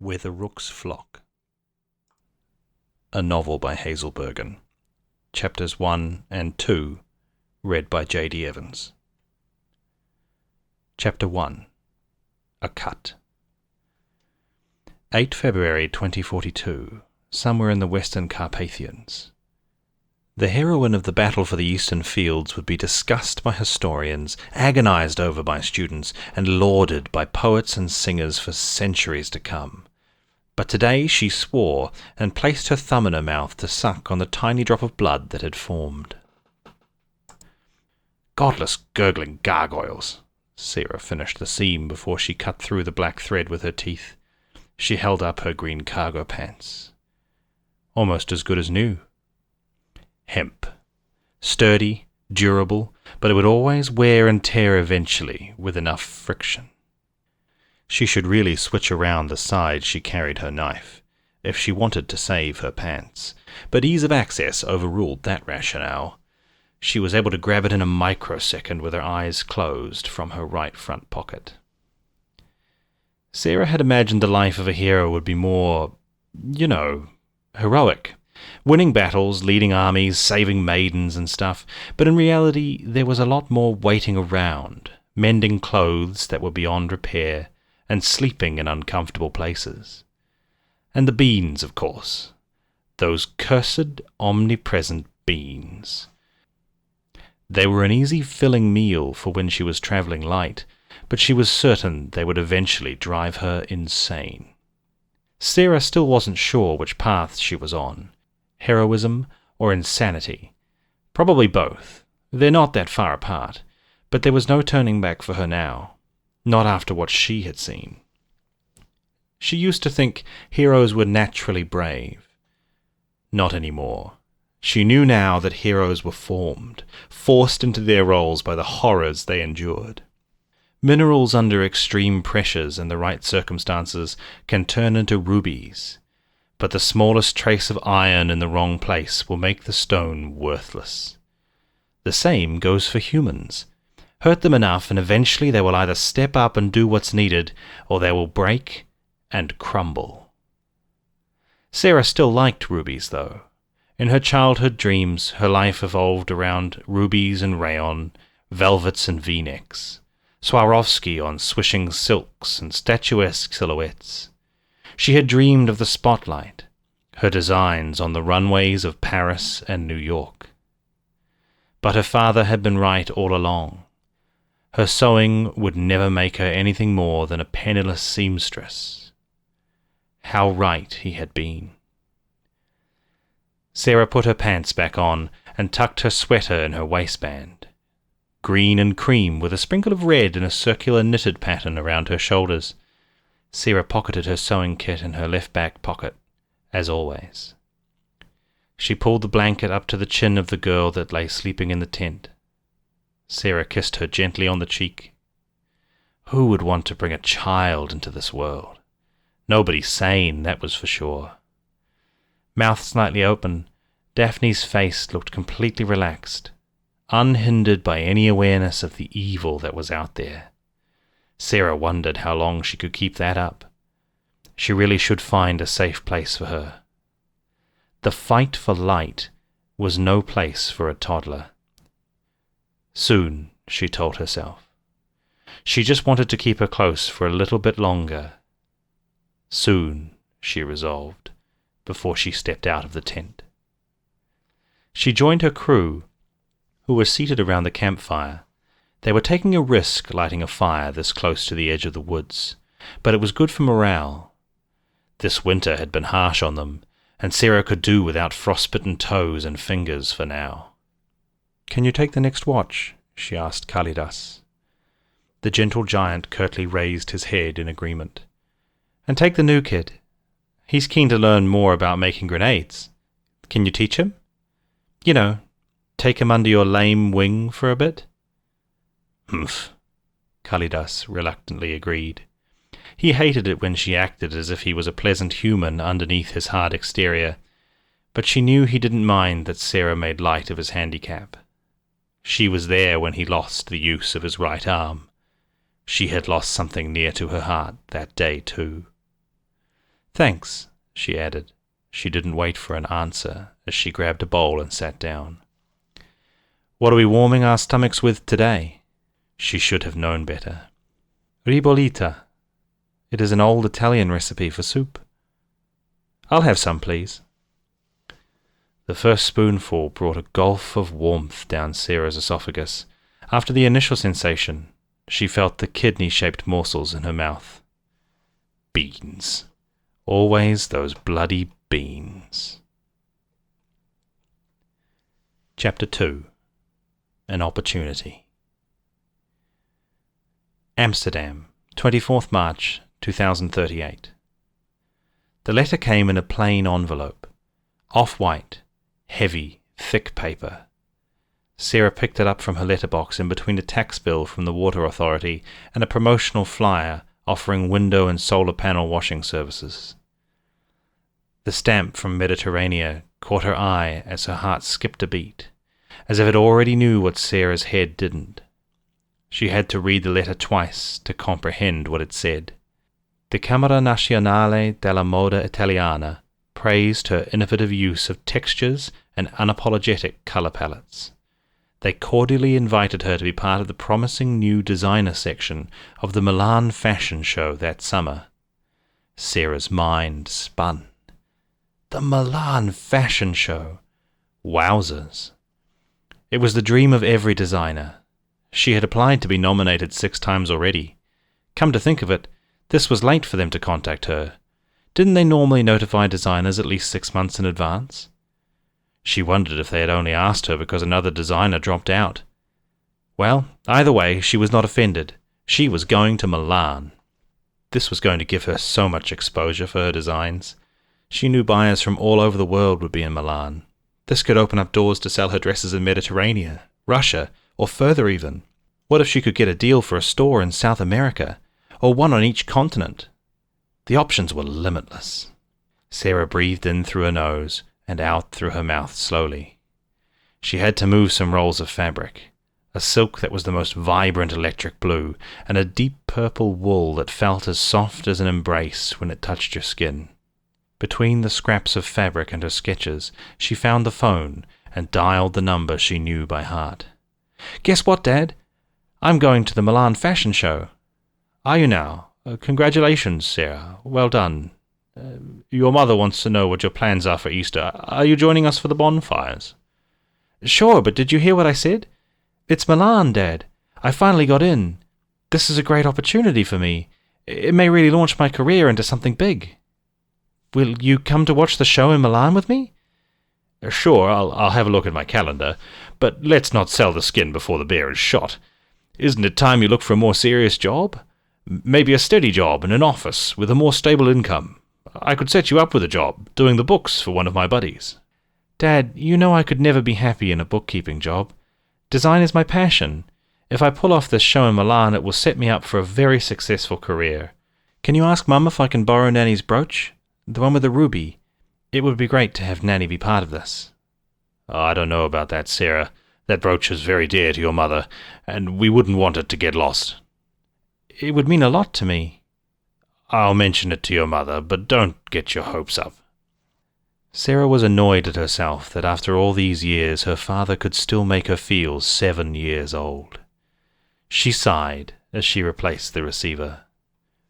Where the Rooks Flock. A novel by Hazel Bergen. Chapters 1 and 2, read by J.D. Evans. Chapter 1. A Cut. 8 February 2042, somewhere in the Western Carpathians. The heroine of the battle for the Eastern Fields would be discussed by historians, agonized over by students, and lauded by poets and singers for centuries to come. But today she swore, and placed her thumb in her mouth to suck on the tiny drop of blood that had formed. "Godless gurgling gargoyles!" Sarah finished the seam before she cut through the black thread with her teeth. She held up her green cargo pants. Almost as good as new. Hemp. Sturdy, durable, but it would always wear and tear eventually, with enough friction. She should really switch around the side she carried her knife, if she wanted to save her pants, but ease of access overruled that rationale. She was able to grab it in a microsecond with her eyes closed from her right front pocket. Sarah had imagined the life of a hero would be more, heroic. Winning battles, leading armies, saving maidens and stuff, but in reality there was a lot more waiting around, mending clothes that were beyond repair, and sleeping in uncomfortable places. And the beans, of course. Those cursed, omnipresent beans. They were an easy filling meal for when she was travelling light, but she was certain they would eventually drive her insane. Sarah still wasn't sure which path she was on. Heroism or insanity. Probably both. They're not that far apart, but there was no turning back for her now. Not after what she had seen. She used to think heroes were naturally brave. Not anymore. She knew now that heroes were formed, forced into their roles by the horrors they endured. Minerals under extreme pressures and the right circumstances can turn into rubies, but the smallest trace of iron in the wrong place will make the stone worthless. The same goes for humans. Hurt them enough and eventually they will either step up and do what's needed, or they will break and crumble. Sarah still liked rubies, though. In her childhood dreams, her life evolved around rubies and rayon, velvets and v-necks, Swarovski on swishing silks and statuesque silhouettes. She had dreamed of the spotlight, her designs on the runways of Paris and New York. But her father had been right all along. Her sewing would never make her anything more than a penniless seamstress. How right he had been. Sarah put her pants back on and tucked her sweater in her waistband. Green and cream with a sprinkle of red in a circular knitted pattern around her shoulders. Sarah pocketed her sewing kit in her left back pocket, as always. She pulled the blanket up to the chin of the girl that lay sleeping in the tent. Sarah kissed her gently on the cheek. Who would want to bring a child into this world? Nobody sane, that was for sure. Mouth slightly open, Daphne's face looked completely relaxed, unhindered by any awareness of the evil that was out there. Sarah wondered how long she could keep that up. She really should find a safe place for her. The fight for light was no place for a toddler. Soon, she told herself. She just wanted to keep her close for a little bit longer. Soon, she resolved, before she stepped out of the tent. She joined her crew, who were seated around the campfire. They were taking a risk lighting a fire this close to the edge of the woods, but it was good for morale. This winter had been harsh on them, and Sarah could do without frostbitten toes and fingers for now. "Can you take the next watch?" she asked Kalidas. The gentle giant curtly raised his head in agreement. "And take the new kid. He's keen to learn more about making grenades. Can you teach him? Take him under your lame wing for a bit?" "Humph," Kalidas reluctantly agreed. He hated it when she acted as if he was a pleasant human underneath his hard exterior, but she knew he didn't mind that Sarah made light of his handicap. She was there when he lost the use of his right arm. She had lost something near to her heart that day too. Thanks, she added. She didn't wait for an answer as she grabbed a bowl and sat down. What are we warming our stomachs with today? She should have known better. Ribollita. It is an old Italian recipe for soup. I'll have some, please. The first spoonful brought a gulf of warmth down Sarah's esophagus. After the initial sensation, she felt the kidney-shaped morsels in her mouth. Beans. Always those bloody beans. Chapter 2. An Opportunity. Amsterdam, 24th March, 2038. The letter came in a plain envelope. Off-white, heavy, thick paper. Sarah picked it up from her letterbox in between a tax bill from the Water Authority and a promotional flyer offering window and solar panel washing services. The stamp from Mediterranea caught her eye as her heart skipped a beat, as if it already knew what Sarah's head didn't. She had to read the letter twice to comprehend what it said. The Camera Nazionale della Moda Italiana praised her innovative use of textures and unapologetic colour palettes. They cordially invited her to be part of the promising new designer section of the Milan fashion show that summer. Sarah's mind spun. The Milan fashion show! Wowzers! It was the dream of every designer. She had applied to be nominated 6 times already. Come to think of it, this was late for them to contact her. Didn't they normally notify designers at least 6 months in advance? She wondered if they had only asked her because another designer dropped out. Well, either way, she was not offended. She was going to Milan. This was going to give her so much exposure for her designs. She knew buyers from all over the world would be in Milan. This could open up doors to sell her dresses in Mediterranean, Russia, or further even. What if she could get a deal for a store in South America, or one on each continent? The options were limitless. Sarah breathed in through her nose and out through her mouth slowly. She had to move some rolls of fabric, a silk that was the most vibrant electric blue, and a deep purple wool that felt as soft as an embrace when it touched your skin. Between the scraps of fabric and her sketches, she found the phone and dialed the number she knew by heart. "Guess what, Dad? I'm going to the Milan fashion show." "Are you now? Congratulations, Sarah. Well done. Your mother wants to know what your plans are for Easter. Are you joining us for the bonfires?" "Sure, but did you hear what I said? It's Milan, Dad. I finally got in. This is a great opportunity for me. It may really launch my career into something big. Will you come to watch the show in Milan with me?" "Sure, I'll have a look at my calendar, but let's not sell the skin before the bear is shot. Isn't it time you look for a more serious job? Maybe a steady job in an office with a more stable income. I could set you up with a job, doing the books for one of my buddies." "Dad, you know I could never be happy in a bookkeeping job. Design is my passion. If I pull off this show in Milan, it will set me up for a very successful career. Can you ask Mum if I can borrow Nanny's brooch? The one with the ruby. It would be great to have Nanny be part of this." "Oh, I don't know about that, Sarah. That brooch is very dear to your mother, and we wouldn't want it to get lost." "It would mean a lot to me." "I'll mention it to your mother, but don't get your hopes up." Sarah was annoyed at herself that after all these years her father could still make her feel 7 years old. She sighed as she replaced the receiver.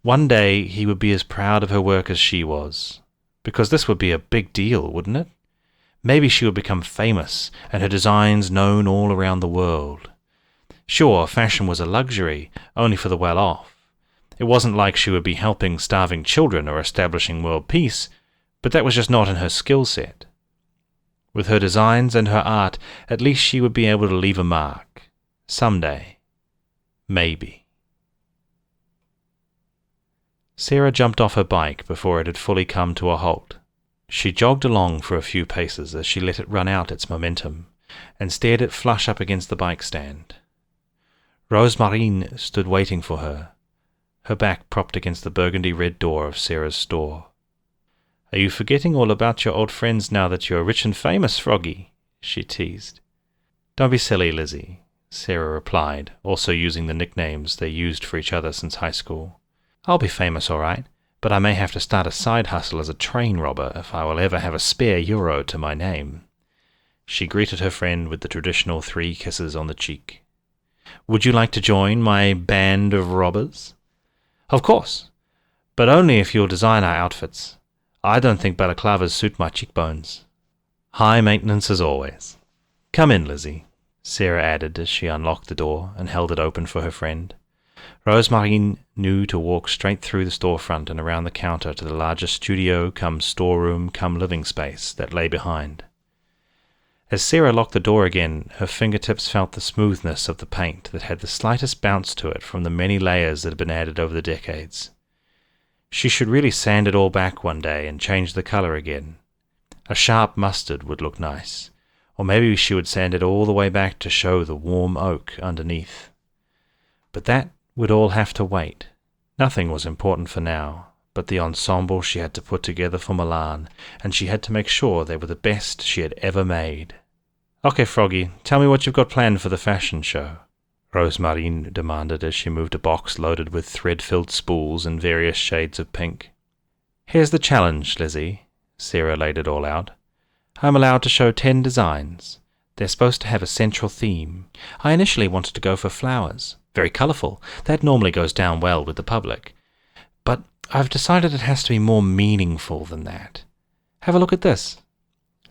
One day he would be as proud of her work as she was, because this would be a big deal, wouldn't it? Maybe she would become famous and her designs known all around the world. Sure, fashion was a luxury, only for the well-off. It wasn't like she would be helping starving children or establishing world peace, but that was just not in her skill set. With her designs and her art, at least she would be able to leave a mark. Someday. Maybe. Sarah jumped off her bike before it had fully come to a halt. She jogged along for a few paces as she let it run out its momentum, and stared it flush up against the bike stand. Rosemarine stood waiting for her, her back propped against the burgundy-red door of Sarah's store. "Are you forgetting all about your old friends now that you're rich and famous, Froggy?" she teased. "Don't be silly, Lizzie," Sarah replied, also using the nicknames they used for each other since high school. "I'll be famous all right, but I may have to start a side hustle as a train robber if I will ever have a spare euro to my name." She greeted her friend with the traditional 3 kisses on the cheek. "Would you like to join my band of robbers?" "Of course, but only if you'll design our outfits. I don't think balaclavas suit my cheekbones." "High maintenance as always. Come in, Lizzie," Sarah added as she unlocked the door and held it open for her friend. Rosemarine knew to walk straight through the storefront and around the counter to the larger studio come storeroom come living space that lay behind. As Sarah locked the door again, her fingertips felt the smoothness of the paint that had the slightest bounce to it from the many layers that had been added over the decades. She should really sand it all back one day and change the color again. A sharp mustard would look nice, or maybe she would sand it all the way back to show the warm oak underneath. But that would all have to wait. Nothing was important for now, but the ensemble she had to put together for Milan, and she had to make sure they were the best she had ever made. "Okay, Froggy, tell me what you've got planned for the fashion show," Rosemarine demanded as she moved a box loaded with thread-filled spools in various shades of pink. "Here's the challenge, Lizzie," Sarah laid it all out. "I'm allowed to show 10 designs. They're supposed to have a central theme. I initially wanted to go for flowers. Very colourful. That normally goes down well with the public. But I've decided it has to be more meaningful than that. Have a look at this."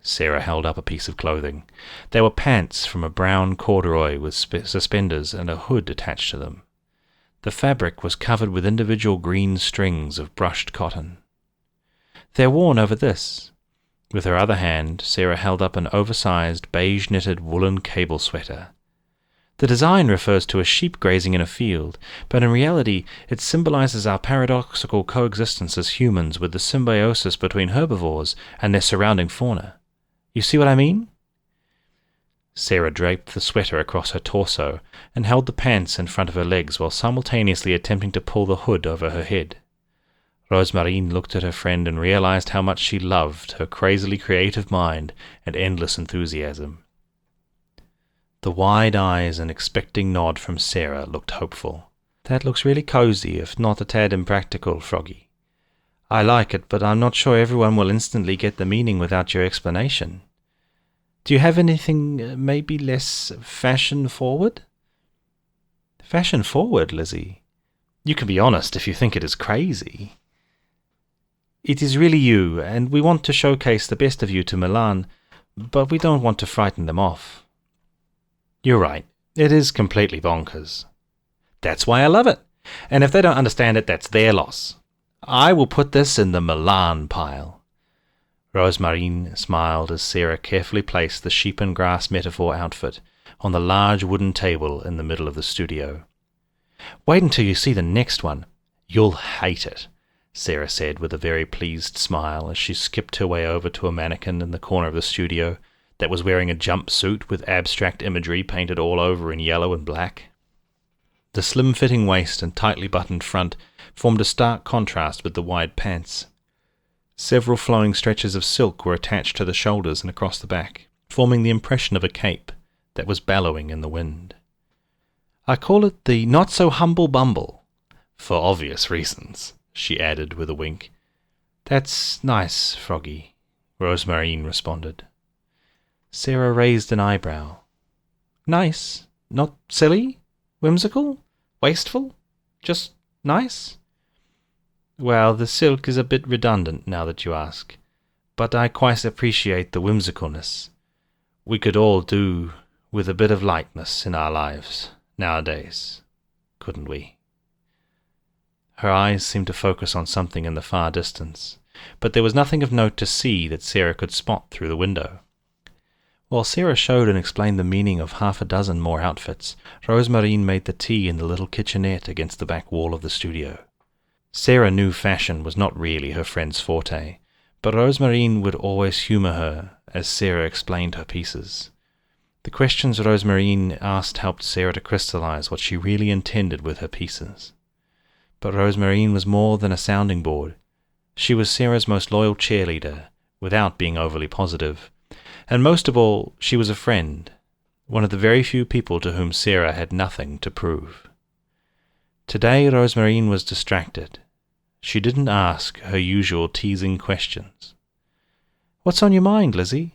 Sarah held up a piece of clothing. They were pants from a brown corduroy with suspenders and a hood attached to them. The fabric was covered with individual green strings of brushed cotton. "They're worn over this." With her other hand, Sarah held up an oversized, beige-knitted woolen cable sweater. The design refers to a sheep grazing in a field, but in reality it symbolizes our paradoxical coexistence as humans with the symbiosis between herbivores and their surrounding fauna. You see what I mean? Sarah draped the sweater across her torso and held the pants in front of her legs while simultaneously attempting to pull the hood over her head. Rosemarine looked at her friend and realized how much she loved her crazily creative mind and endless enthusiasm. The wide eyes and expecting nod from Sarah looked hopeful. "That looks really cozy, if not a tad impractical, Froggy. I like it, but I'm not sure everyone will instantly get the meaning without your explanation. Do you have anything maybe less fashion-forward?" "Fashion-forward, Lizzie? You can be honest if you think it is crazy." "It is really you, and we want to showcase the best of you to Milan, but we don't want to frighten them off." "You're right. It is completely bonkers." "That's why I love it. And if they don't understand it, that's their loss. I will put this in the Milan pile." Rosemarine smiled as Sarah carefully placed the sheep and grass metaphor outfit on the large wooden table in the middle of the studio. "Wait until you see the next one. You'll hate it," Sarah said with a very pleased smile as she skipped her way over to a mannequin in the corner of the studio that was wearing a jumpsuit with abstract imagery painted all over in yellow and black. The slim-fitting waist and tightly buttoned front formed a stark contrast with the wide pants. Several flowing stretches of silk were attached to the shoulders and across the back, forming the impression of a cape that was bellowing in the wind. "I call it the not-so-humble bumble, for obvious reasons," she added with a wink. "That's nice, Froggy," Rosemarine responded. Sarah raised an eyebrow. "Nice? Not silly? Whimsical? Wasteful? Just nice?" "Well, the silk is a bit redundant now that you ask, but I quite appreciate the whimsicalness. We could all do with a bit of lightness in our lives nowadays, couldn't we?" Her eyes seemed to focus on something in the far distance, but there was nothing of note to see that Sarah could spot through the window. While Sarah showed and explained the meaning of 6 more outfits, Rosemarine made the tea in the little kitchenette against the back wall of the studio. Sarah knew fashion was not really her friend's forte, but Rosemarine would always humour her as Sarah explained her pieces. The questions Rosemarine asked helped Sarah to crystallize what she really intended with her pieces. But Rosemarine was more than a sounding board. She was Sarah's most loyal cheerleader, without being overly positive. And most of all, she was a friend, one of the very few people to whom Sarah had nothing to prove. Today Rosemarine was distracted. She didn't ask her usual teasing questions. "What's on your mind, Lizzie?"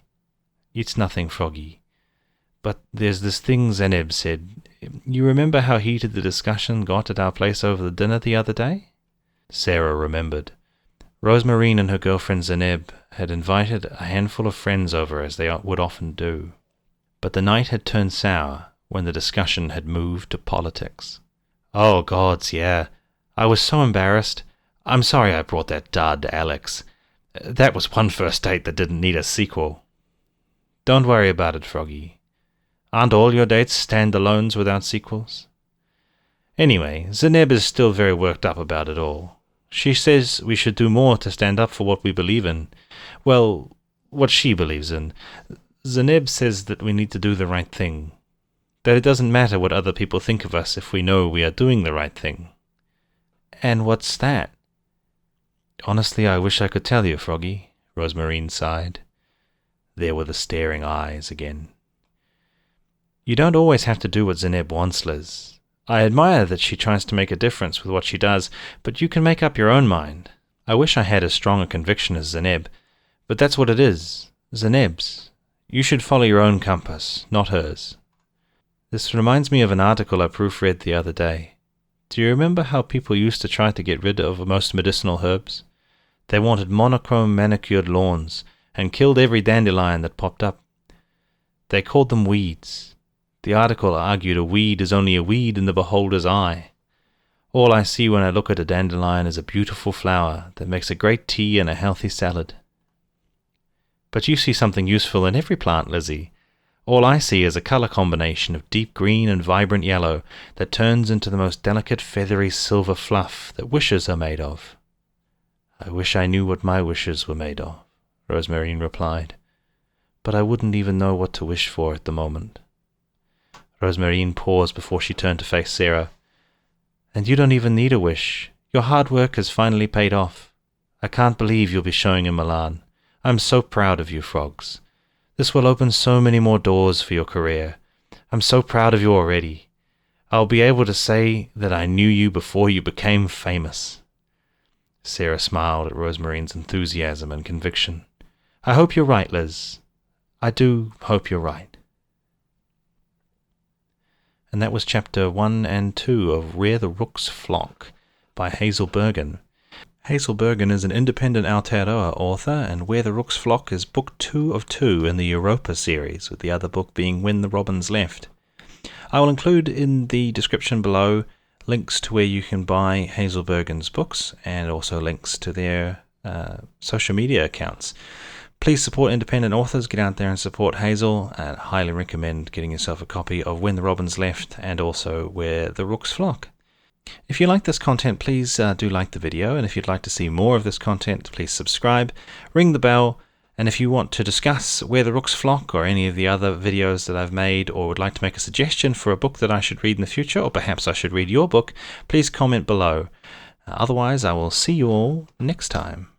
"It's nothing, Froggy. But there's this thing Zeneb said. You remember how heated the discussion got at our place over the dinner the other day?" Sarah remembered. Rosemarine and her girlfriend Zeneb had invited a handful of friends over, as they would often do. But the night had turned sour when the discussion had moved to politics. "Oh, gods, yeah. I was so embarrassed. I'm sorry I brought that dud, Alex. That was one first date that didn't need a sequel." "Don't worry about it, Froggy. Aren't all your dates stand-alones without sequels?" Anyway, Zeneb is still very worked up about it all. She says we should do more to stand up for what we believe in. Well, what she believes in. Zeneb says that we need to do the right thing. That it doesn't matter what other people think of us if we know we are doing the right thing. "And what's that?" "Honestly, I wish I could tell you, Froggy," Rosemarine sighed. There were the staring eyes again. "You don't always have to do what Zeneb wants, Liz. I admire that she tries to make a difference with what she does, but you can make up your own mind. I wish I had as strong a conviction as Zeneb, but that's what it is, Zeneb's. You should follow your own compass, not hers." This reminds me of an article I proofread the other day. Do you remember how people used to try to get rid of most medicinal herbs? They wanted monochrome manicured lawns, and killed every dandelion that popped up. They called them weeds. The article argued a weed is only a weed in the beholder's eye. All I see when I look at a dandelion is a beautiful flower that makes a great tea and a healthy salad. But you see something useful in every plant, Lizzie. All I see is a color combination of deep green and vibrant yellow that turns into the most delicate feathery silver fluff that wishes are made of. "I wish I knew what my wishes were made of," Rosemarine replied. "But I wouldn't even know what to wish for at the moment." Rosemarine paused before she turned to face Sarah. "And you don't even need a wish. Your hard work has finally paid off. I can't believe you'll be showing in Milan. I'm so proud of you, Frogs. This will open so many more doors for your career. I'm so proud of you already. I'll be able to say that I knew you before you became famous." Sarah smiled at Rosemarine's enthusiasm and conviction. "I hope you're right, Liz. I do hope you're right." And that was Chapter 1 and 2 of Where the Rooks Flock by Hazel Bergen. Hazel Bergen is an independent Aotearoa author, and Where the Rooks Flock is book 2 of 2 in the Europa series, with the other book being When the Robins Left. I will include in the description below links to where you can buy Hazel Bergen's books, and also links to their social media accounts. Please support independent authors. Get out there and support Hazel. I highly recommend getting yourself a copy of When the Robins Left and also Where the Rooks Flock. If you like this content, please do like the video, and if you'd like to see more of this content, please subscribe, ring the bell, and if you want to discuss Where the Rooks Flock or any of the other videos that I've made, or would like to make a suggestion for a book that I should read in the future, or perhaps I should read your book, please comment below. Otherwise, I will see you all next time.